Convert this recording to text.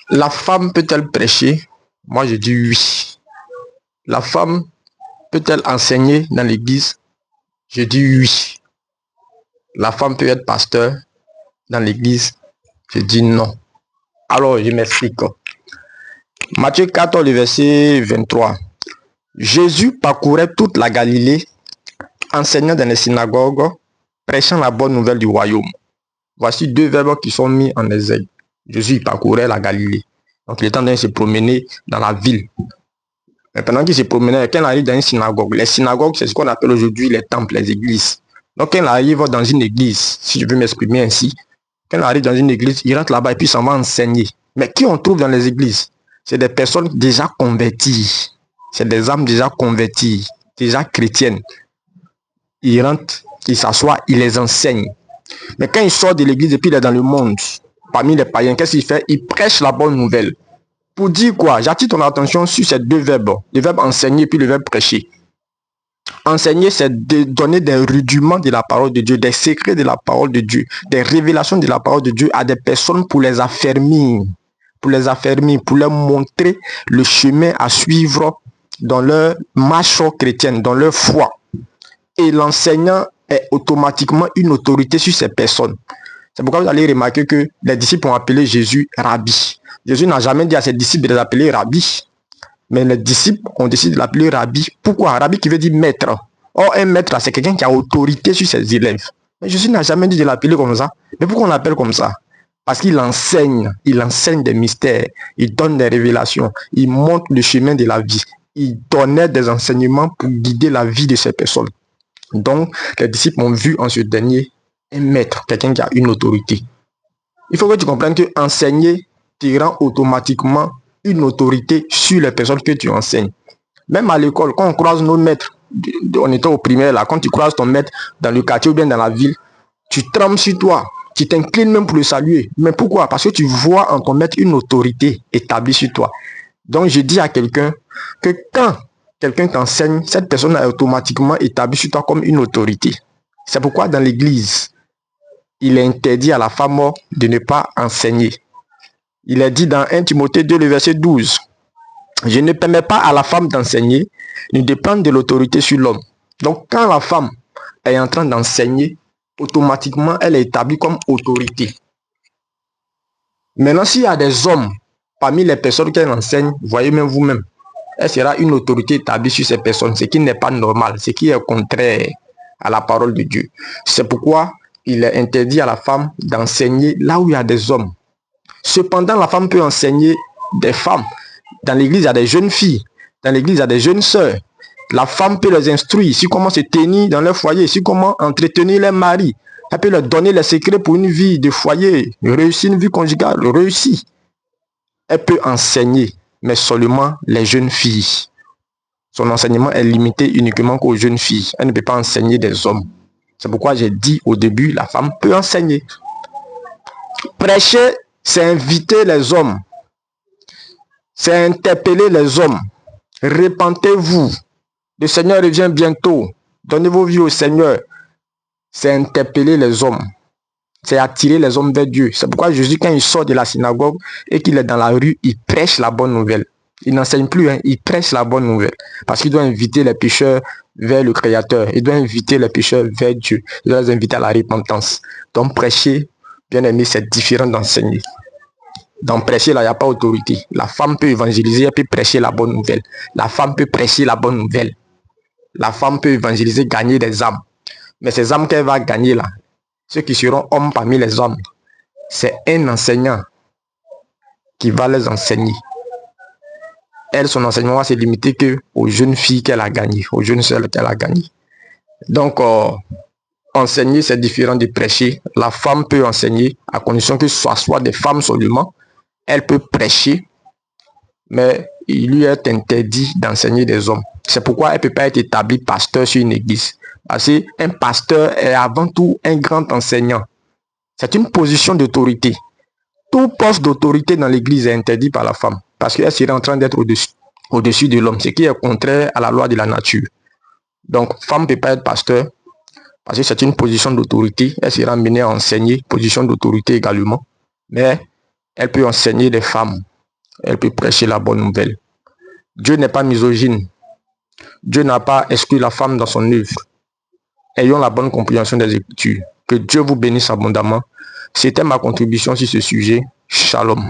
La femme peut-elle prêcher? Moi, je dis oui. La femme peut-elle enseigner dans l'église? Je dis oui. La femme peut être pasteur dans l'église? Je dis non. Alors, je m'explique. Matthieu 14, le verset 23. Jésus parcourait toute la Galilée, enseignant dans les synagogues, prêchant la bonne nouvelle du royaume. Voici deux verbes qui sont mis en exergue. Jésus parcourait la Galilée. Donc, il est en train de se promener dans la ville. Mais pendant qu'il se promenait, quand il arrive dans une synagogue, les synagogues, c'est ce qu'on appelle aujourd'hui les temples, les églises. Donc, quand il arrive dans une église, si je peux m'exprimer ainsi, quand il arrive dans une église, il rentre là-bas et puis s'en va enseigner. Mais qui on trouve dans les églises? C'est des personnes déjà converties. C'est des âmes déjà converties, déjà chrétiennes. Il rentre, il s'assoit, il les enseigne. Mais quand il sort de l'église et puis il est dans le monde, parmi les païens, qu'est-ce qu'il fait? Il prêche la bonne nouvelle. Pour dire quoi? J'attire ton attention sur ces deux verbes. Le verbe enseigner et puis le verbe prêcher. Enseigner, c'est de donner des rudiments de la parole de Dieu, des secrets de la parole de Dieu, des révélations de la parole de Dieu à des personnes pour les affermir, pour leur montrer le chemin à suivre dans leur marche chrétienne, dans leur foi. Et l'enseignant est automatiquement une autorité sur ces personnes. C'est pourquoi vous allez remarquer que les disciples ont appelé Jésus Rabbi. Jésus n'a jamais dit à ses disciples de l'appeler Rabbi. Mais les disciples ont décidé de l'appeler Rabbi. Pourquoi? Rabbi qui veut dire maître. Or, un maître, c'est quelqu'un qui a autorité sur ses élèves. Mais Jésus n'a jamais dit de l'appeler comme ça. Mais pourquoi on l'appelle comme ça? Parce qu'il enseigne des mystères. Il donne des révélations. Il montre le chemin de la vie. Il donnait des enseignements pour guider la vie de ces personnes. Donc, les disciples ont vu en ce dernier un maître, quelqu'un qui a une autorité. Il faut que tu comprennes que enseigner te rend automatiquement une autorité sur les personnes que tu enseignes. Même à l'école, quand on croise nos maîtres, on était au primaire là, quand tu croises ton maître dans le quartier ou bien dans la ville, tu trembles sur toi, tu t'inclines même pour le saluer. Mais pourquoi? Parce que tu vois en ton maître une autorité établie sur toi. Donc je dis à quelqu'un que quand quelqu'un t'enseigne, cette personne est automatiquement établie sur toi comme une autorité. C'est pourquoi dans l'église, il est interdit à la femme de ne pas enseigner. Il est dit dans 1 Timothée 2, le verset 12. Je ne permets pas à la femme d'enseigner, ne dépendre de l'autorité sur l'homme. Donc quand la femme est en train d'enseigner, automatiquement elle est établie comme autorité. Maintenant, s'il y a des hommes parmi les personnes qu'elle enseigne, voyez même vous-même, elle sera une autorité établie sur ces personnes, ce qui n'est pas normal, ce qui est contraire à la parole de Dieu. C'est pourquoi il est interdit à la femme d'enseigner là où il y a des hommes. Cependant, la femme peut enseigner des femmes. Dans l'église, il y a des jeunes filles. Dans l'église, il y a des jeunes sœurs. La femme peut les instruire sur comment se tenir dans leur foyer, sur comment entretenir leur mari. Elle peut leur donner les secrets pour une vie de foyer, réussir une vie conjugale, réussir. Elle peut enseigner, mais seulement les jeunes filles. Son enseignement est limité uniquement aux jeunes filles. Elle ne peut pas enseigner des hommes. C'est pourquoi j'ai dit au début, la femme peut enseigner. Prêcher, c'est inviter les hommes. C'est interpeller les hommes. Repentez-vous. Le Seigneur revient bientôt. Donnez vos vies au Seigneur. C'est interpeller les hommes. C'est attirer les hommes vers Dieu. C'est pourquoi Jésus, quand il sort de la synagogue et qu'il est dans la rue, il prêche la bonne nouvelle. Il n'enseigne plus, il prêche la bonne nouvelle. Parce qu'il doit inviter les pécheurs vers le Créateur. Il doit inviter les pécheurs vers Dieu. Il doit les inviter à la repentance. Donc prêcher, bien aimé, c'est différent d'enseigner. Dans prêcher, là, il n'y a pas autorité. La femme peut évangéliser, elle peut prêcher la bonne nouvelle. La femme peut prêcher la bonne nouvelle. La femme peut évangéliser, gagner des âmes. Mais ces âmes qu'elle va gagner là, ceux qui seront hommes parmi les hommes, c'est un enseignant qui va les enseigner. Elle, son enseignement va se limiter qu'aux jeunes filles qu'elle a gagnées, aux jeunes sœurs qu'elle a gagnées. Donc, enseigner, c'est différent de prêcher. La femme peut enseigner à condition que ce soit des femmes seulement. Elle peut prêcher, mais il lui est interdit d'enseigner des hommes. C'est pourquoi elle ne peut pas être établie pasteur sur une église. Parce qu'un pasteur est avant tout un grand enseignant. C'est une position d'autorité. Tout poste d'autorité dans l'église est interdit par la femme. Parce qu'elle serait en train d'être au-dessus de l'homme, ce qui est contraire à la loi de la nature. Donc, femme ne peut pas être pasteur parce que c'est une position d'autorité. Elle sera amenée à enseigner, position d'autorité également. Mais elle peut enseigner les femmes. elle peut prêcher la bonne nouvelle. Dieu n'est pas misogyne. Dieu n'a pas exclu la femme dans son œuvre. Ayons la bonne compréhension des Écritures. Que Dieu vous bénisse abondamment. C'était ma contribution sur ce sujet. Shalom.